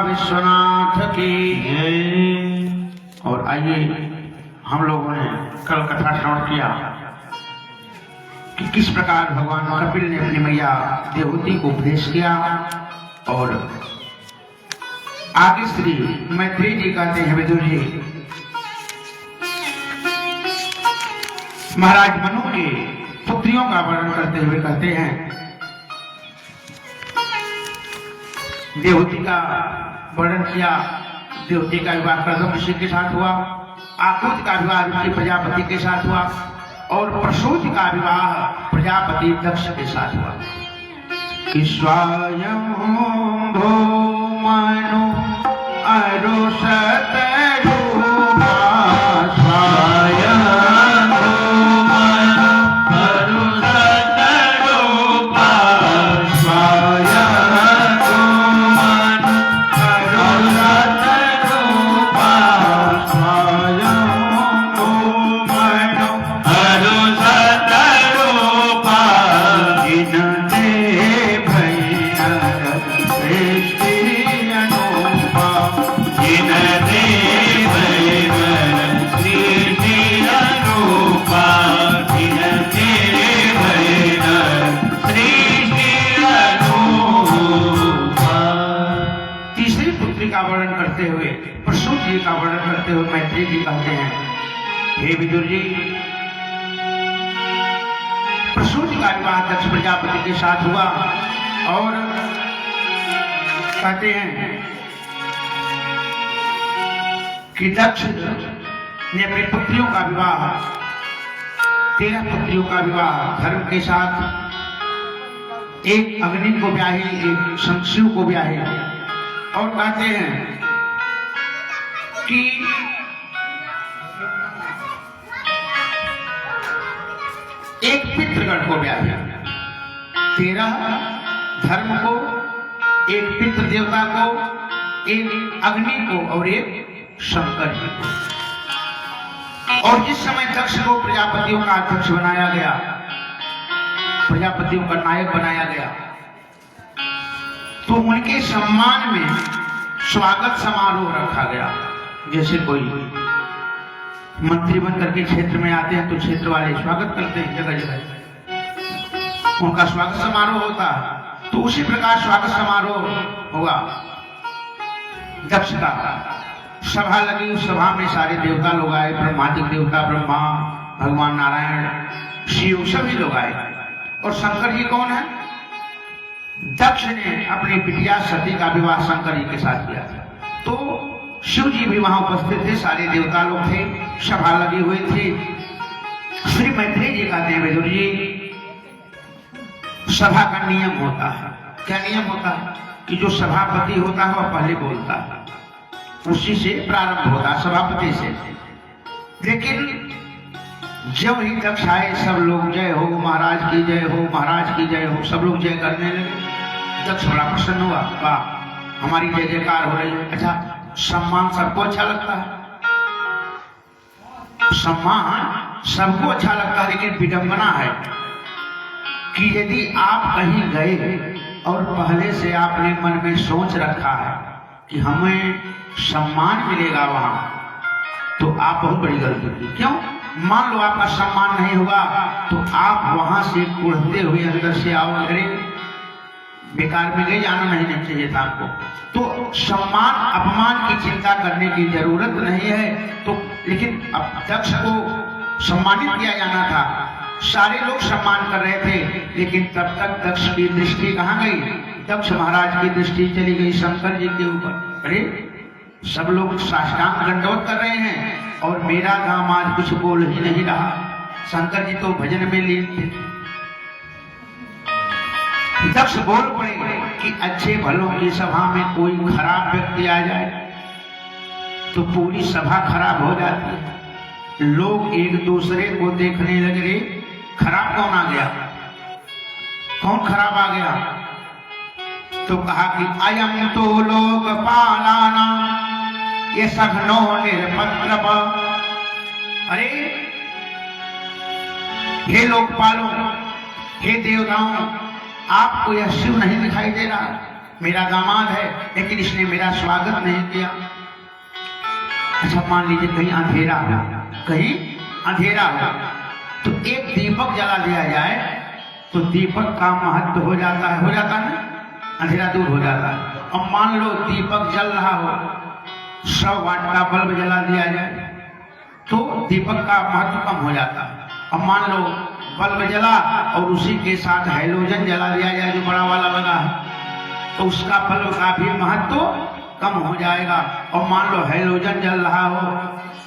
विश्वनाथ की जय। और आइए, हम लोगों ने कल कथा श्रवण किया कि किस प्रकार भगवान कपिल ने अपनी मैया देवहूति को उपदेश किया। और आगे श्री मैत्री जी कहते हैं, विदुर जी महाराज मनु के पुत्रियों का वर्णन करते हुए कहते हैं, देवहूति का वर्णन किया। देवहूति का विवाह कर्दम ऋषि के साथ हुआ, आकृति का विवाह ऋषि प्रजापति के साथ हुआ और प्रसूति का विवाह प्रजापति दक्ष के साथ हुआ। स्वयंभू मनु अरुषत रूपा, स्वयंभू मनु अरुषत रूपा, स्वयंभू मनु अरुषत रूपा, स्वयंभू मनु अरुषत रूपा, जिन दे भैया का वर्णन करते हुए मैत्री जी कहते हैं, हे विदुर जी, प्रसूति का विवाह दक्ष प्रजापति के साथ हुआ और कहते हैं कि दक्ष ने अपनी पुत्रियों का विवाह 13 पुत्रियों का विवाह धर्म के साथ, एक अग्नि को ब्याही, एक शंशु को ब्याही, और कहते हैं कि एक पितृगण को ब्याही, 13 धर्म को, एक पितृ देवता को, एक अग्नि को और एक शंकर जी को। और जिस समय दक्ष को प्रजापतियों का अध्यक्ष बनाया गया, प्रजापतियों का नायक बनाया गया, तो उनके सम्मान में स्वागत समारोह रखा गया। जैसे कोई मंत्री बनकर के क्षेत्र में आते हैं तो क्षेत्र वाले स्वागत करते हैं, जगह जगह उनका स्वागत समारोह होता है। तो उसी प्रकार स्वागत समारोह हुआ दक्ष का। सभा लगी, उस सभा में सारे देवता लोग आए, ब्रह्मादिक देवता, ब्रह्मा, भगवान नारायण, शिव, सभी लोग आए। और शंकर जी कौन है? दक्ष ने अपनी बिटिया सती का विवाह शंकर जी के साथ किया था। तो शिव जी भी वहां उपस्थित थे, सारे देवता लोग थे, सभा लगी हुई थी। श्री मैत्री जी कहते हैं, विदुर जी, सभा का नियम होता है। क्या नियम होता है? कि जो सभापति होता है वह पहले बोलता है, उसी से प्रारंभ होता है, सभापति से। लेकिन जब ही दक्ष आए, सब लोग जय हो महाराज की जय हो, महाराज की जय हो, सब लोग जय करने लगे। दक्ष बड़ा प्रसन्न हुआ, वाह हमारी जय जयकार हो रही है। अच्छा, सम्मान सबको अच्छा लगता है, सम्मान सबको अच्छा लगता है, लेकिन विडंबना है कि यदि आप कहीं गए और पहले से आपने मन में सोच रखा है कि हमें सम्मान मिलेगा वहां, तो आप बहुत बड़ी गलती की। क्यों? मान लो आपका सम्मान नहीं हुआ तो आप वहां से कुढ़ते हुए अंदर से आओ, अरे बेकार में गए, जाना नहीं चाहिए था आपको। तो सम्मान अपमान की चिंता करने की जरूरत नहीं है। तो लेकिन अब दक्ष को सम्मानित किया जाना था, सारे लोग सम्मान कर रहे थे, लेकिन तब तक दक्ष की दृष्टि कहाँ गई? दक्ष महाराज की दृष्टि चली गई शंकर जी के ऊपर। अरे सब लोग साष्टांग दंडवत कर रहे हैं और मेरा दामाद कुछ बोल ही नहीं रहा। शंकर जी तो भजन में लीन थे। दक्ष बोल पड़े कि अच्छे भलों की सभा में कोई खराब व्यक्ति आ जाए तो पूरी सभा खराब हो जाती है। लोग एक दूसरे को देखने लगे, खराब कौन आ गया, कौन खराब आ गया? तो कहा कि अयम तो लोक पालाना ये सघनो निरपत्रप। अरे हे लोकपालों, हे देवताओं, आपको यह शिव नहीं दिखाई दे रहा? मेरा दामाद है, लेकिन इसने मेरा स्वागत नहीं किया। अच्छा मान लीजिए कहीं अंधेरा हो, कहीं अंधेरा हो तो एक दीपक जला दिया जाए तो दीपक का महत्व हो जाता है ना, अंधेरा दूर हो जाता है। अब मान लो दीपक जल रहा हो, 100 वाट का बल्ब जला दिया जाए तो दीपक का महत्व कम हो जाता है। अब मान लो बल्ब जला और उसी के साथ हैलोजन जला दिया जाए जो बड़ा वाला लगा है, तो उसका बल्ब का भी महत्व कम हो जाएगा। और मान लो हैलोजन जल रहा हो,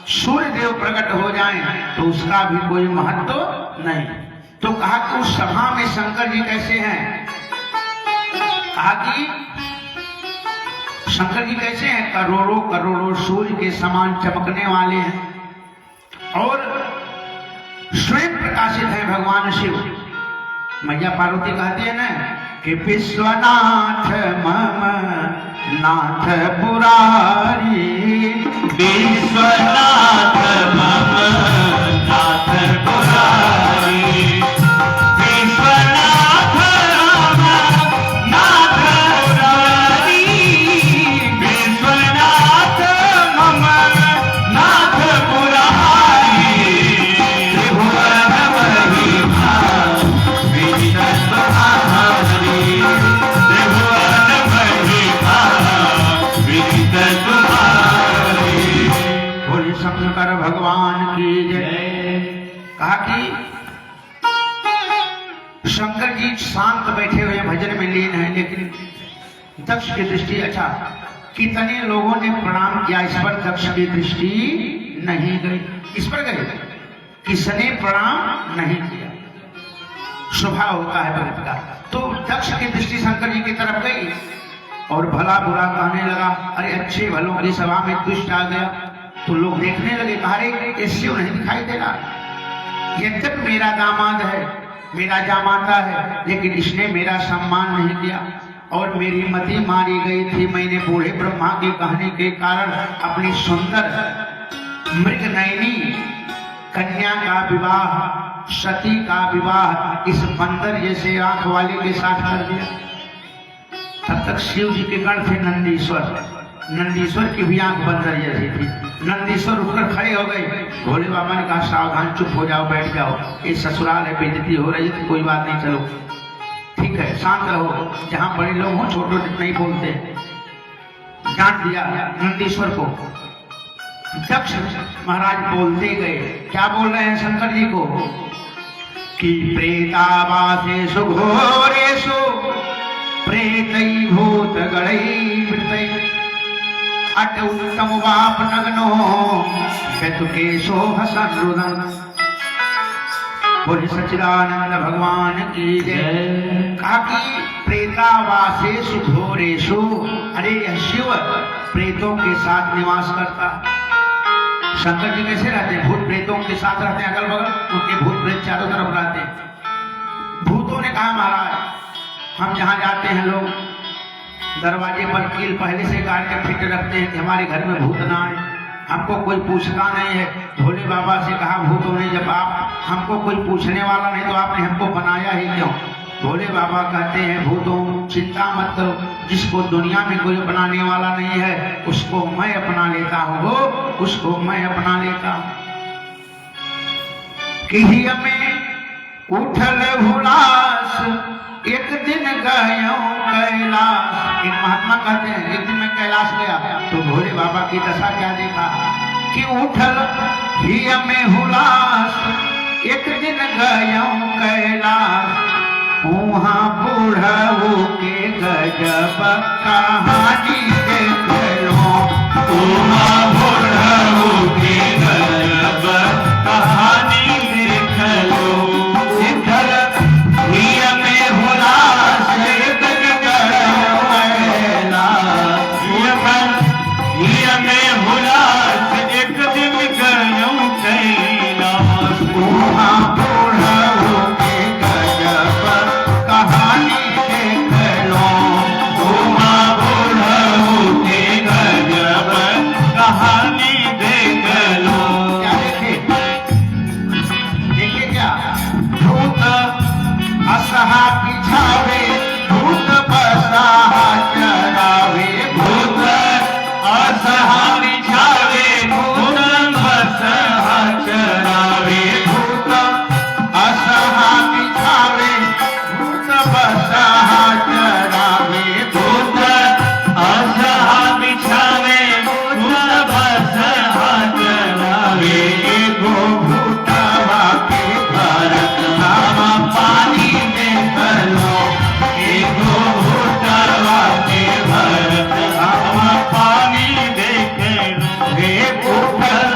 सूर्य देव प्रकट हो जाएं तो उसका भी कोई महत्व नहीं। तो कहा कि उस सभा में शंकर जी कैसे हैं? कहा कि शंकर जी कैसे हैं? करोड़ों करोड़ों सूर्य के समान चमकने वाले हैं और स्वयं प्रकाशित है भगवान शिव। मैया पार्वती कहती है ना कि विश्वनाथ मम नाथ पुरारी, विश्वनाथ मम नाथ पुरारी, विश्वनाथ मम नाथ पुरारी, विश्वनाथ मम नाथ पुरारी, त्रिभुवन महिमा विदित तुम्हारी, त्रिभुवन महिमा विदित तुम्हारी। भगवान की जय। कहा कि शंकर जी शांत बैठे हुए भजन में लीन है, लेकिन दक्ष की दृष्टि, अच्छा कितने लोगों ने प्रणाम किया, इस पर दक्ष की दृष्टि नहीं गई। इस पर गई, किसने प्रणाम नहीं किया। स्वभाव होता है भक्त का। तो दक्ष की दृष्टि शंकर जी की तरफ गई और भला बुरा कहने लगा। अरे अच्छे भलों की सभा में दुष्ट आ गया तो लोग देखने लगे, कहा रे शिव नहीं दिखाई दे रहा, यद्यप मेरा दामाद है, मेरा जामाता है, लेकिन इसने मेरा सम्मान नहीं किया और मेरी मति मारी गई थी। मैंने बूढ़े ब्रह्मा के कहने के कारण अपनी सुंदर मृगनयनी कन्या का विवाह, सती का विवाह इस बंदर जैसे आंख वाले के साथ कर दिया। तब तक शिव जी के गण थे नंदीश्वर। नंदीश्वर की भी आंख बंदर जैसी थी। नंदीश्वर उठकर खड़े हो गए। भोले बाबा ने कहा सावधान, चुप हो जाओ, बैठ जाओ, ये ससुराल है, बेइज्जती हो रही है, तो कोई बात नहीं, चलो ठीक है, शांत रहो। जहां बड़े लोग हों छोटे नहीं बोलते। डांट दिया नंदीश्वर को। दक्ष महाराज बोलते गए, क्या बोल रहे हैं शंकर जी को कि प्रेतावासेषु घोरेषु प्रेतै भूत गणै वृतै अट उत्तम वाप नग्नो शतुकेशो हसन रुदन। बोले सच्चिदानंद भगवान की जय। कहा कि प्रेतावासेषु घोरेषु, अरे यह शिव प्रेतों के साथ निवास करता। शंकर जी कैसे रहते हैं? भूत प्रेतों के साथ रहते हैं, अगल बगल उनके भूत प्रेत चारों तरफ रहते हैं। भूतों ने कहा महाराज हम जहाँ जाते हैं लोग दरवाजे पर कील पहले से गाड़ के फिट रखते हैं कि हमारे घर में भूत ना आए, हमको कोई पूछता नहीं है। भोले बाबा से कहा भूतों ने, जब आप हमको कोई पूछने वाला नहीं तो आपने हमको बनाया ही क्यों? भोले बाबा कहते हैं भूतों चिंता मत करो, जिसको दुनिया में कोई अपनाने वाला नहीं है उसको मैं अपना लेता हूँ, उसको मैं अपना लेता हूँ। कि हमें उठल हुलास एक दिन गयो कैलाश। एक महात्मा कहते हैं एक दिन मैं कैलाश गया तो भोले बाबा की दशा क्या देखा कि उठल ही हमें हुलास एक दिन गयो कैलाश। वहाँ बूढ़ऊ के गजब कहानी देख लो, उमा बूढ़ऊ के गजब कहानी देख लो। इधर हिया में हुलास एक दिन गयो कैलाश, हिया में हुलास एक दिन गयो कैलाश। वहाँ बूढ़ऊ के गजब कहानी देख लो, उमा बूढ़ऊ के गजब कहानी देख लो। क्या देखे? देखिए क्या? भूत असहा पिछावे, भूत बसहा चरावे, भूत असहा बिछावे, भूत बसहा चरावे। भूत असहा पिछावे, भूत बसहा चरावे, भूत असहा बिछावे, भूत बसहा चरावे। एगो भूतवा के भरत नामा पानी देख लो, एगो भूतवा के भरत नामा पानी देख लो। हे उठल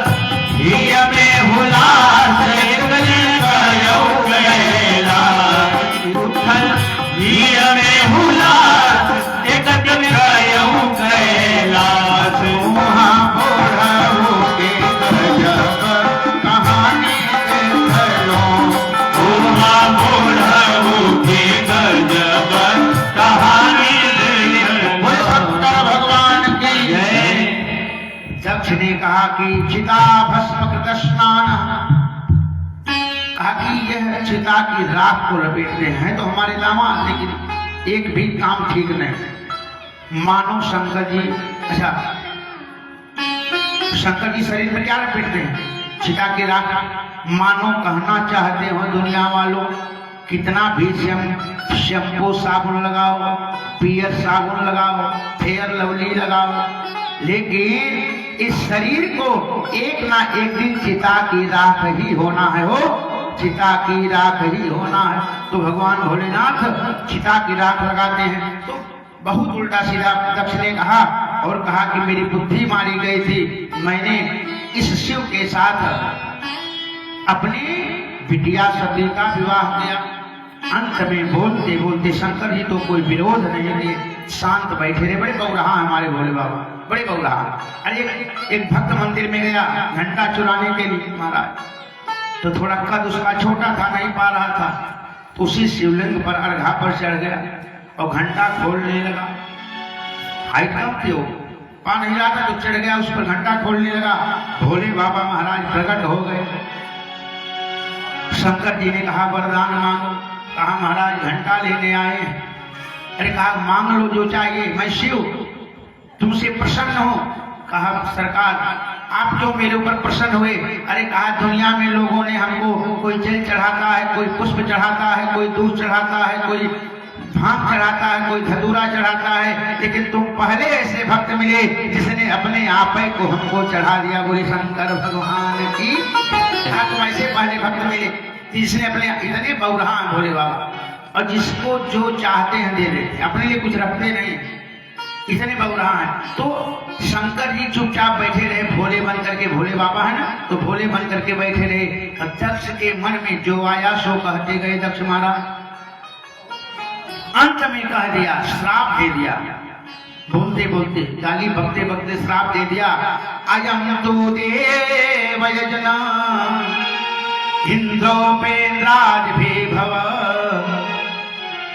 हिया में हुलास एक दिन गयो कैलाश। उठल हिया में हुलास एक दिन गयो कैलाश। वहाँ बूढ़ऊ के गजब कहानी देख लो, उमा बूढ़ऊ के गजब कहानी देख बोले शंकर भगवान की जय। दक्ष ने कहा कि चिता भस्म कृत स्नान, कहा कि यह चिता की राख को लपेटते हैं तो हमारे दामाद, लेकिन एक भी काम ठीक नहीं। मानो शंकर जी, अच्छा शंकर जी शरीर में क्या लपेटते हैं? चिता की राख। मानो कहना चाहते हो दुनिया वालों कितना भी शैम्पू साबुन लगाओ, पियर साबुन लगाओ, फेयर लवली लगाओ, लेकिन इस शरीर को एक ना एक दिन चिता की राख ही होना है, हो चिता की राख ही होना है। तो भगवान भोलेनाथ चिता की राख लगाते हैं। तो बहुत उल्टा सीधा दक्ष ने कहा और कहा कि मेरी बुद्धि मारी गई थी, मैंने इस शिव के साथ अपनी बिटिया सती का विवाह किया। अंत में बोलते बोलते शंकर जी तो कोई विरोध नहीं दिए, शांत बैठे रहे। बड़े बौराहा हमारे भोले बाबा, बड़े बौराहा। अरे एक भक्त मंदिर में गया घंटा चुराने के लिए महाराज, तो थोड़ा कद उसका छोटा था, नहीं पा रहा था, तो उसी शिवलिंग पर अर्घा पर चढ़ गया और घंटा खोलने लगा। आइटम क्यों पा नहीं रहा था, तो चढ़ गया उस पर, घंटा खोलने लगा। भोले बाबा महाराज प्रकट हो गए। शंकर जी ने कहा वरदान मांगो। कहा महाराज घंटा लेने आए। अरे कहा मांग लो जो चाहिए, मैं शिव तुमसे प्रसन्न हूं। कहा सरकार आप जो मेरे ऊपर प्रसन्न हुए। अरे कहा दुनिया में लोगों ने हमको, कोई जल चढ़ाता है, कोई पुष्प चढ़ाता है, कोई दूध चढ़ाता है, कोई भांग चढ़ाता है, कोई धतूरा चढ़ाता है, लेकिन तुम पहले ऐसे भक्त मिले जिसने अपने आप को हमको चढ़ा दिया। बोले शंकर भगवान की। तुम ऐसे पहले भक्त मिले जिसने अपने, इतने बौरहा भोले बाबा, और जिसको जो चाहते हैं दे देते, अपने लिए कुछ रखते नहीं, इतने बौरहा है। तो शंकर जी चुपचाप बैठे रहे, भोले बन करके, भोले बाबा है ना, तो भोले बन करके बैठे रहे। दक्ष के मन में जो आया सो कहते गए दक्ष महाराज। अंत में कह दिया, श्राप दे दिया, बोलते बोलते, गाली बकते बकते श्राप दे दिया। अयम तो देव यजना इंद्रोपेन्द्राज भी भव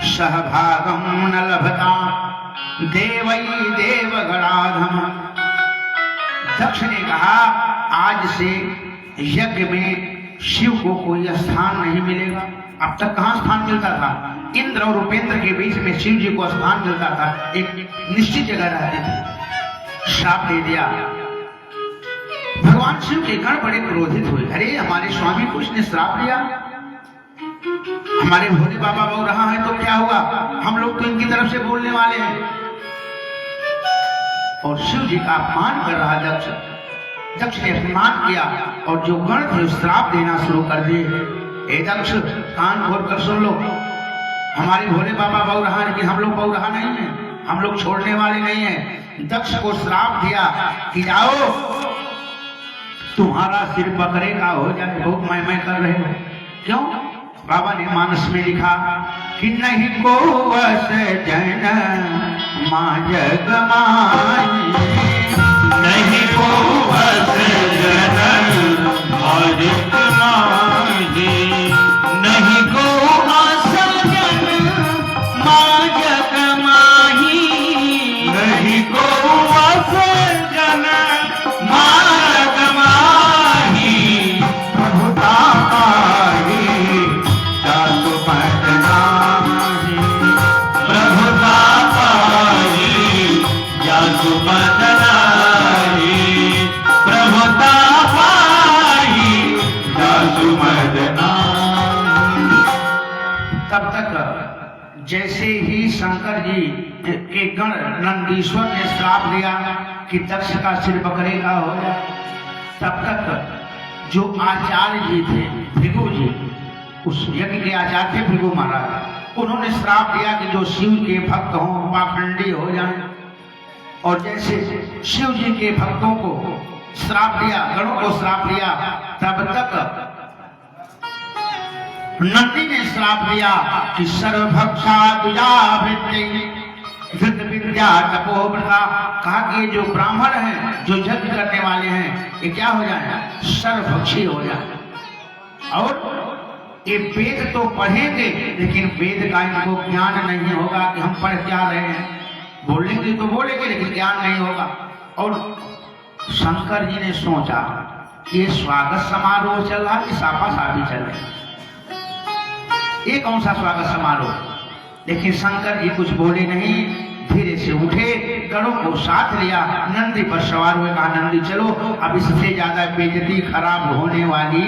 सहभागम न लभता देवई देवगणाधम। दक्ष ने कहा आज से यज्ञ में शिव को कोई स्थान नहीं मिलेगा। अब तक कहां स्थान मिलता था? इंद्र और उपेंद्र के बीच में शिव जी को स्थान मिलता था, एक निश्चित जगह रहते थे। श्राप दे दिया। भगवान शिव के गण बड़े क्रोधित हुए। अरे हमारे स्वामी को इसने श्राप दिया, हमारे भोले बाबा बोल रहा है तो क्या हुआ, हम लोग तो इनकी तरफ से बोलने वाले हैं। और शिव जी का अपमान कर रहा दक्ष। दक्ष ने अपमान किया और जो गण थे श्राप देना शुरू कर दिए। ए दक्ष कान खोल कर सुन लो, हमारे भोले बाबा बोल रहा है, लेकिन हम लोग बोल रहा नहीं है, हम लोग छोड़ने वाले नहीं है। दक्ष को श्राप दिया कि जाओ तुम्हारा सिर पकड़ेगा हो जाए। बहुत मैं कर रहे हो। क्यों? बाबा ने मानस में लिखा कि नहीं को वस जन मां जग माई, नहीं को वस जन मां जग माई, नहीं को वस जन मां जग माही, नहीं को वस जन मां जग माही। प्रभुता पाई जातु पद नाही, प्रभुता पाई जातु पद नाही, प्रभुता पाई जातु पद नाही। तब तक जैसे ही शंकर जी के गण नंदीश्वर ने श्राप दिया कि दक्ष का सिर पकड़ेगा हो जाए, तब तक जो आचार्य जी थे भृगु जी, उस यज्ञ के आचार्य थे भृगु महाराज, उन्होंने श्राप दिया कि जो शिव के भक्त हों पाखंडी हो जाएं। और जैसे शिव जी के भक्तों को श्राप दिया, गणों को श्राप दिया, तब तक नंदी ने श्राप दिया कि सर्वभक्षा धृत विद्या तपोव्रता। कहा कि ये जो ब्राह्मण हैं, जो यज्ञ करने वाले हैं, ये क्या हो जाए? सर्वभक्षी हो जाए। और ये वेद तो पढ़ेंगे, लेकिन वेद का इनको ज्ञान नहीं होगा कि हम पढ़ क्या रहे हैं। बोलेंगे तो बोलेंगे, लेकिन ज्ञान नहीं होगा। और शंकर जी ने सोचा कि ये स्वागत समारोह चल रहा है, साफा साफी चल रहा है, ये कौन सा स्वागत समारोह? लेकिन शंकर जी कुछ बोले नहीं, धीरे से उठे, गणों को साथ लिया, नंदी पर सवार हुए। कहा नंदी चलो, अब इससे ज्यादा बेइज्जती खराब होने वाली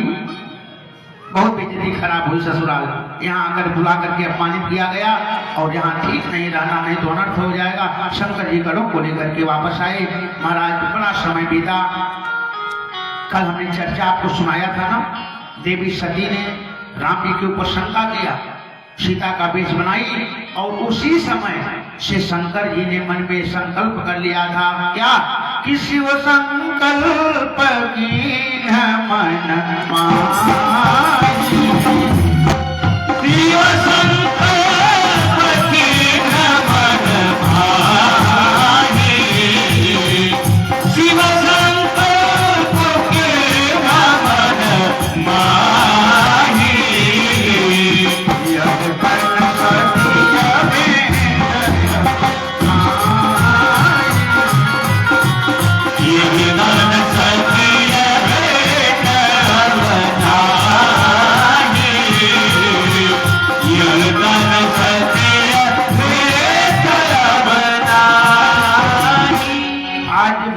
बहुत बेइज्जती खराब हुई ससुराल। यहाँ आकर बुला करके अपमानित किया गया और यहाँ ठीक नहीं रहना, नहीं तो अनर्थ हो जाएगा। शंकर जी गढ़ों को लेकर के वापस आए। महाराज बड़ा समय बीता। कल हमने चर्चा आपको सुनाया था ना, देवी सती ने राम जी के ऊपर शंका किया, सीता का वेश बनाई और उसी समय से शंकर जी ने मन में संकल्प कर लिया था क्या कि शिव संकल्प की मन मानी, शिव संकल्प की मन मानी, शिव संकल्प की मन मानी, यज्ञ कर्ण सतिया में ये गान सतिया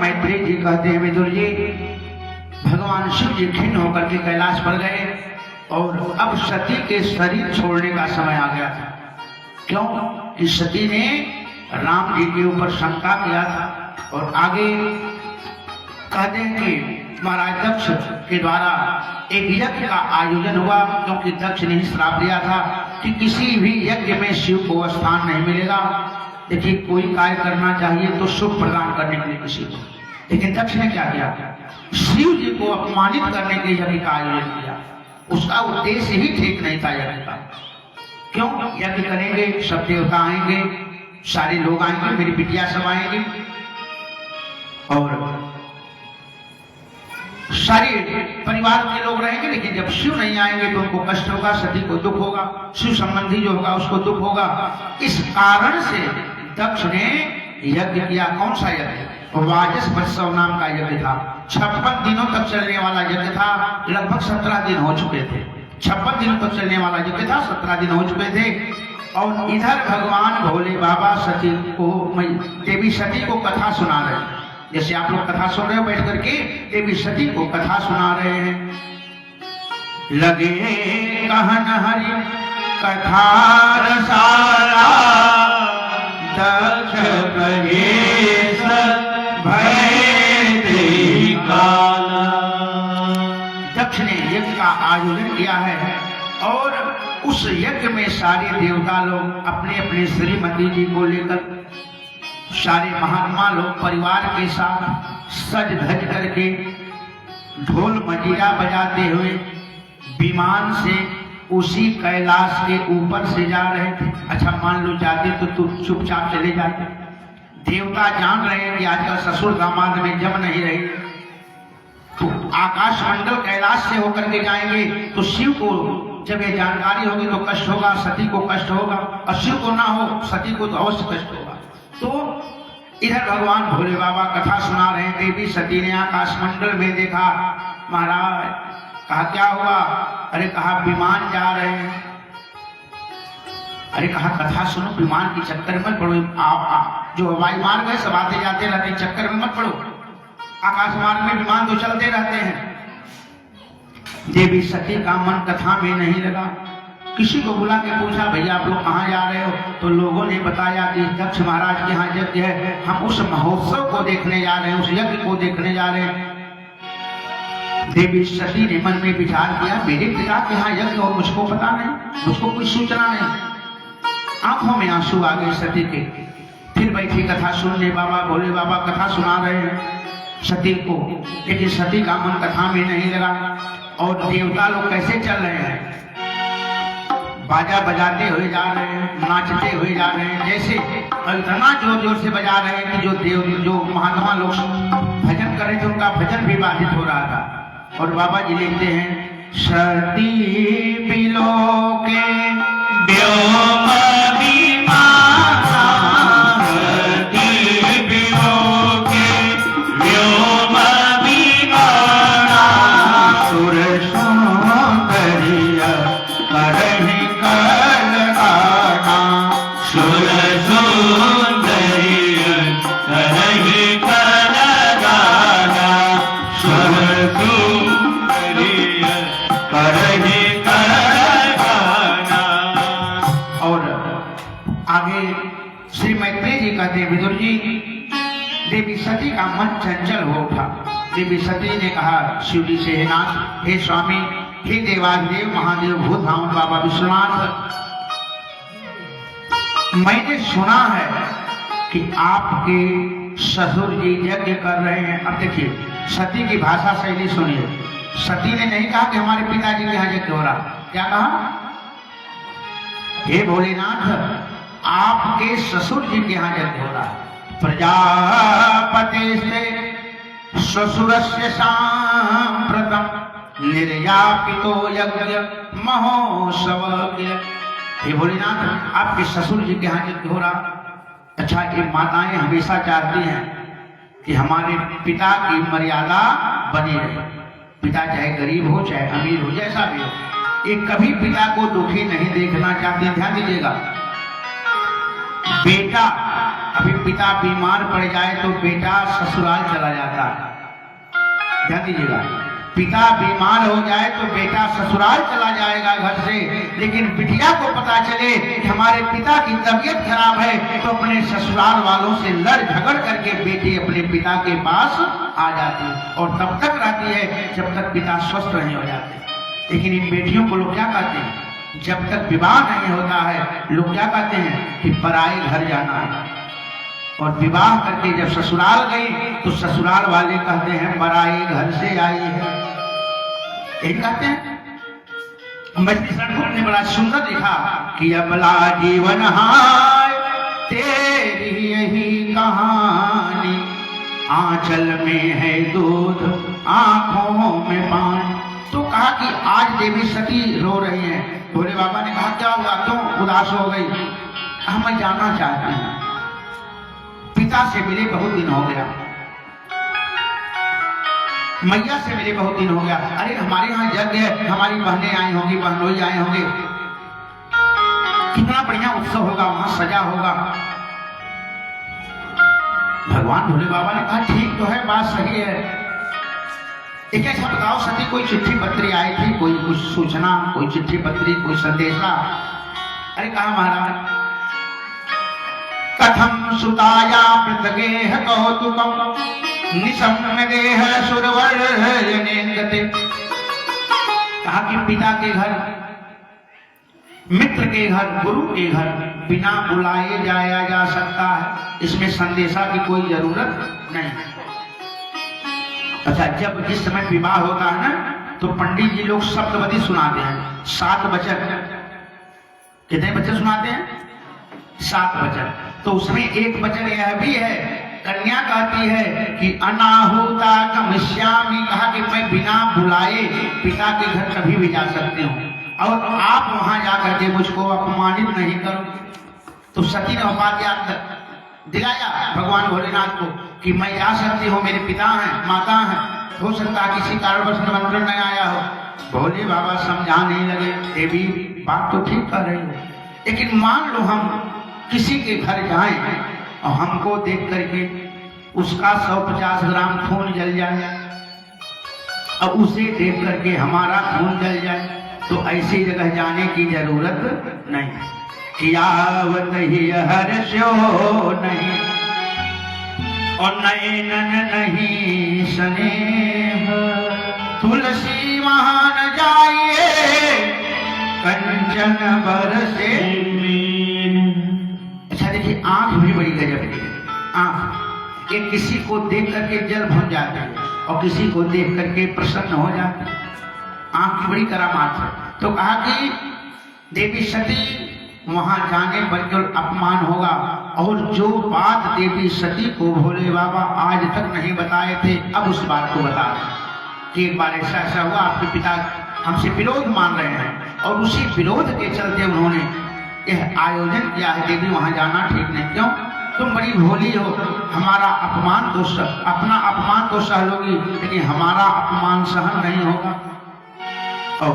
मैत्री जी कहते हैं विदुर जी, भगवान शिव जी खिन्न होकर के कैलाश पर गए और अब सती के शरीर छोड़ने का समय आ गया था। क्यों कि सती ने राम जी के ऊपर शंका किया था। और आगे कहते हैं कि महाराज दक्ष के द्वारा एक यज्ञ का आयोजन हुआ, क्योंकि दक्ष ने श्राप दिया था कि किसी भी यज्ञ में शिव को स्थान नहीं मिलेगा। देखिए, कोई कार्य करना चाहिए तो शुभ प्रदान करने के लिए किसी को, लेकिन दक्ष ने क्या किया, शिव जी को अपमानित करने के लिए यज्ञ का आयोजन किया। उसका उद्देश्य ही ठीक नहीं था यज्ञ का। क्यों, यज्ञ करेंगे, सब देवता आएंगे, सारे लोग आएंगे, मेरी बिटिया सब आएंगी और सारे परिवार के लोग रहेंगे, लेकिन जब शिव नहीं आएंगे तो उनको कष्ट होगा, सती को दुख होगा, शिव संबंधी जो होगा उसको दुख होगा। इस कारण से दक्ष ने यज्ञ किया। कौन सा यज्ञ? वाजस्पत्सव नाम का यज्ञ था। 56 दिनों तक चलने वाला यज्ञ था। लगभग 17 दिन हो चुके थे। 56 दिनों तक चलने वाला यज्ञ था, 17 दिन हो चुके थे। और इधर भगवान भोले बाबा सती को, देवी सती को कथा सुना रहे हैं। जैसे आप लोग कथा सुन रहे हो बैठ करके, देवी सती को कथा सुना रहे हैं। लगे कहन हरि कथा रसारा, दक्ष महेश भय देहि काला। दक्ष ने यज्ञ का आयोजन किया है और उस यज्ञ में सारे देवता लोग अपने अपने श्रीमती जी को लेकर, सारे महात्मा लोग परिवार के साथ सज धज करके ढोल मजीरा बजाते हुए विमान से उसी कैलाश के ऊपर से जा रहे थे। अच्छा, मान लो जाते तो तुम चुपचाप चले जाते। देवता जान रहे हैं कि आजकल ससुर दामाद में जम नहीं रही, तो आकाश मंडल कैलाश से होकर के जाएंगे तो शिव को जब ये जानकारी होगी तो कष्ट होगा, सती को कष्ट होगा, और शिव को ना हो, सती को तो अवश्य कष्ट होगा। तो इधर भगवान भोले बाबा कथा सुना रहे हैं। देवी सती ने आकाश मंडल में देखा। महाराज कहा क्या हुआ? अरे कहा विमान जा रहे हैं। अरे कहा कथा सुनो, विमान के चक्कर में मत पड़ो। आप जो हवाई मार्ग है सब आते जाते रहते, चक्कर में मत पड़ो। आकाश मार्ग में विमान तो चलते रहते हैं। देवी सती का मन कथा में नहीं लगा। किसी को बुला के पूछा, भैया आप लोग कहाँ जा रहे हो? तो लोगों ने बताया कि दक्ष महाराज के यहाँ यज्ञ है, हम उस महोत्सव को देखने जा रहे हैं, उस यज्ञ को देखने जा रहे हैं। देवी सती ने मन में विचार किया, मेरे पिता के यहाँ यज्ञ हो, मुझको पता नहीं, मुझको कोई सूचना नहीं। आंखों में आंसू आ गए सती के। फिर बैठी कथा सुनने। बाबा भोले बाबा कथा सुना रहे हैं सती को, लेकिन सती का मन कथा में नहीं लगा। और देवता लोग कैसे चल रहे हैं, बाजा बजाते हुए जा रहे हैं, नाचते हुए जा रहे हैं, जैसे इतना जोर जोर से बजा रहे हैं कि जो महात्मा लोग भजन कर रहे थे उनका भजन भी बाधित हो रहा था। और बाबा जी लिखते हैं, सती बिलो के व्योम विमाना, सती बिलो के व्योम विमाना, सुर सौंदर्य करहि कलगाना, सुर सुंदरी करहि कलगाना, सुर सुंदरी करहि जी कहते हैं विदुर जी, देवी सती का मन चंचल हो उठा। देवी सती ने कहा शिव जी से, हे नाथ, हे स्वामी, हे देवाधिदेव महादेव भूत धाम बाबा विश्वनाथ, मैंने सुना है कि आपके ससुर जी यज्ञ कर रहे हैं। अब देखिए सती की भाषा शैली सुनिए। सती ने नहीं कहा कि हमारे पिताजी के यहाँ यज्ञ हो रहा, क्या कहा? हे भोलेनाथ, आपके ससुर जी के यहाँ यज्ञ हो रहा है। प्रजापति से ससुरस्य सांप्रतम निर्यापितो यज्ञ महोत्सव। हे भोलेनाथ, आपके ससुर जी के यहाँ यज्ञ हो रहा। अच्छा, ये माताएं हमेशा चाहती हैं कि हमारे पिता की मर्यादा बनी रहे। पिता चाहे गरीब हो चाहे अमीर हो, जैसा भी हो, ये कभी पिता को दुखी नहीं देखना चाहते। ध्यान दीजिएगा, बेटा अभी पिता बीमार पड़ जाए तो बेटा ससुराल चला जाता है। ध्यान दीजिएगा, पिता बीमार हो जाए तो बेटा ससुराल चला जाएगा घर से, लेकिन बिटिया को पता चले कि हमारे पिता की तबीयत खराब है तो अपने ससुराल वालों से लड़ झगड़ करके बेटी अपने पिता के पास आ जाती है और तब तक रहती है जब तक पिता स्वस्थ नहीं हो जाते। लेकिन इन बेटियों को लोग क्या कहते हैं? जब तक विवाह नहीं होता है लोग क्या कहते हैं कि पराए घर जाना है, और विवाह करके जब ससुराल गई तो ससुराल वाले कहते हैं पराए घर से आई है। यही कहते हैं। मछली सड़कों ने बड़ा सुंदर लिखा कि अबला जीवन हाय तेरी यही कहानी, आंचल में है दूध आंखों में पानी। तो कहा कि आज देवी सती रो रही हैं। भोले बाबा ने कहा क्या हुआ, क्यों उदास हो गई? हम जानना चाहते हैं, पिता से मिले बहुत दिन हो गया, मैया से मिले बहुत दिन हो गया। अरे हमारे यहाँ यज्ञ है, हमारी बहनें आई होंगी, बहनोई आए होंगे, कितना बढ़िया उत्सव होगा, वहां सजा होगा। भगवान भोले बाबा ने कहा ठीक तो है, बात सही है। एक ऐसा बताओ सती, कोई चिट्ठी पत्री आई थी, कोई कुछ सूचना, कोई चिट्ठी पत्री, कोई संदेशा? अरे कहा महाराज, कथम सुताया पृथगेह कौतुकम निशम्य देह सुरवर्यनेंगते। कहा कि पिता के घर, मित्र के घर, गुरु के घर बिना बुलाए जाया जा सकता है, इसमें संदेशा की कोई जरूरत नहीं। अच्छा, जब जिस समय विवाह होता है ना तो पंडित जी लोग सप्तपदी सुनाते हैं, 7 वचन। कितने वचन सुनाते हैं? 7 वचन। तो उसमें एक वचन यह भी है, कन्या कहती है कि अनाहुता गमिष्यामि, कहा कि मैं बिना बुलाए पिता के घर कभी भी जा सकती हूँ और आप वहां जाकर के मुझको अपमानित नहीं करो। तो सती ने उपाध्याय दिलाया भगवान भोलेनाथ को कि मैं जा सकती हूँ, मेरे पिता हैं, माता हैं, हो सकता है किसी कारणवश निमंत्रण नहीं आया हो। भोले बाबा समझाने लगे, देवी बात तो ठीक कर रही हो, लेकिन मान लो हम किसी के घर जाएं और हमको देख करके उसका 150 ग्राम खून जल जाए और उसे देख करके हमारा खून जल जाए, तो ऐसी जगह जाने की जरूरत नहीं। कियावत ही हर्षो नहीं और नैनन नहीं स्नेह, तुलसी महान जाइए कंचन बरसे। अच्छा देखिए, आंख भी बड़ी गजब की है। आंख एक किसी को देख करके जल भर जाते हैं और किसी को देख करके प्रसन्न हो जाते हैं। आंख की बड़ी करामात है। तो कहा कि देवी सती वहां जाने पर केवल अपमान होगा, और जो बात देवी सती को भोले बाबा आज तक नहीं बताए थे अब उस बात को बता रहे कि एक बार ऐसा ऐसा हुआ, आपके पिता हमसे विरोध मान रहे हैं और उसी विरोध के चलते उन्होंने यह आयोजन किया है। देवी वहां जाना ठीक नहीं। क्यों? तुम बड़ी भोली हो, हमारा अपमान तो अपना अपमान तो सह लोगी, लेकिन हमारा अपमान सहन नहीं होगा। और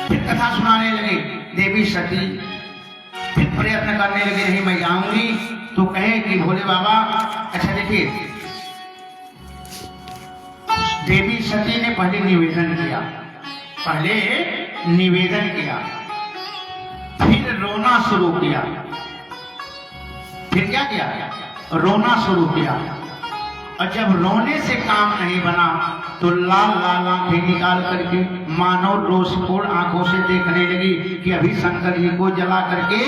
फिर कथा सुनाने लगे देवी सती, फिर प्रयत्न करने लगे, नहीं मैं जाऊंगी। तो कहे कि भोले बाबा, अच्छा देखिए, देवी सती ने पहले निवेदन किया, फिर रोना शुरू किया, फिर क्या किया, रोना शुरू किया। और जब रोने से काम नहीं बना तो लाल लाल आंखें निकाल करके मानो रोषपूर्ण आंखों से देखने लगी कि अभी शंकर जी को जला करके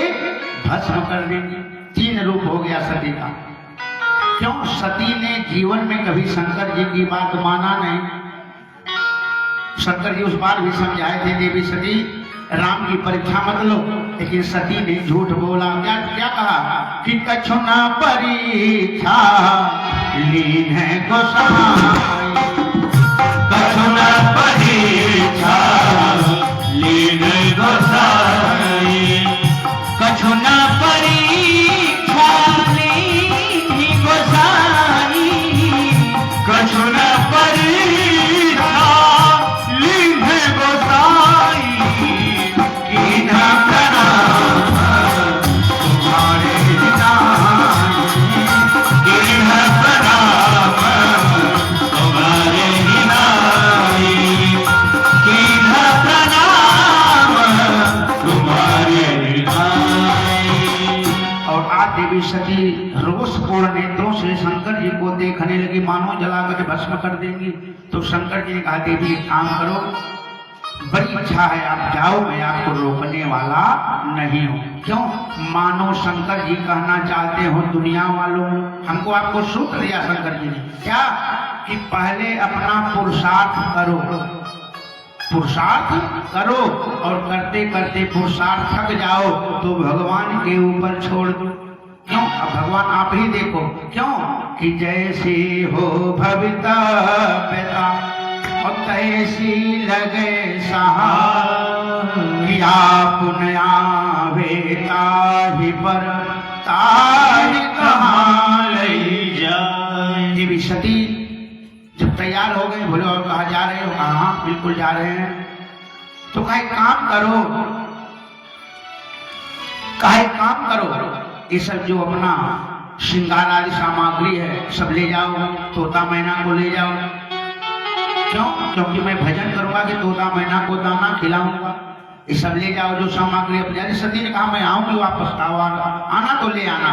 भस्म कर देंगे। 3 रूप हो गया सती का। क्यों? सती ने जीवन में कभी शंकर जी की बात माना नहीं। शंकर जी उस बार भी समझाए थे, देवी सती राम की परीक्षा मत लो, लेकिन सती ने झूठ बोला। क्या क्या कहा कि कछु न परीक्षा लीन है गोसाई, कछु न परीक्षा लीन गोसाई, कछु न परीक्षा लीन गोसाई, कछु न परीक्षा लीन गोसाई, कीन्हा प्रणाम तुम्हारे नाम, कीन्हा प्रणाम तुम्हारे नाई, कीन्हा प्रणाम तुम्हारे नाई। और आज देवी सती रोषपूर्ण नेत्रों से शंकर जी को देखने लगी, मानो जलाकर भस्म कर देंगी। तो शंकर जी ने कहा, देवी एक काम करो, बड़ी इच्छा है आप जाओ, मैं आपको रोकने वाला नहीं हूं। क्यों? मानो शंकर जी कहना चाहते हो दुनिया वालों, हमको आपको सूत्र दिया शंकर जी ने, क्या कि पहले अपना पुरुषार्थ करो, पुरुषार्थ करो, और करते करते पुरुषार्थ थक जाओ तो भगवान के ऊपर छोड़ दो। क्यों? अब भगवान आप ही देखो। क्यों? कि जैसे हो भवितव्यता और तैसी लगे सहाया, पुनया वेता ही पर ताहि कहाँ ले जाए। देवी सती जब तैयार हो गए, बोले और कहा जा रहे हो? हाँ बिल्कुल जा रहे हैं। तो कहा काम करो, कहा काम करो, ये सब जो अपना श्रृंगार आदि सामग्री है सब ले जाओ, तोता मैना को ले जाओ। क्यों? क्योंकि मैं भजन करूंगा कि तोता मैना को दाना खिलाऊंगा, ये सब ले जाओ जो सामग्री अपनी। सती ने कहा मैं आऊंगी वापस, आना तो ले आना।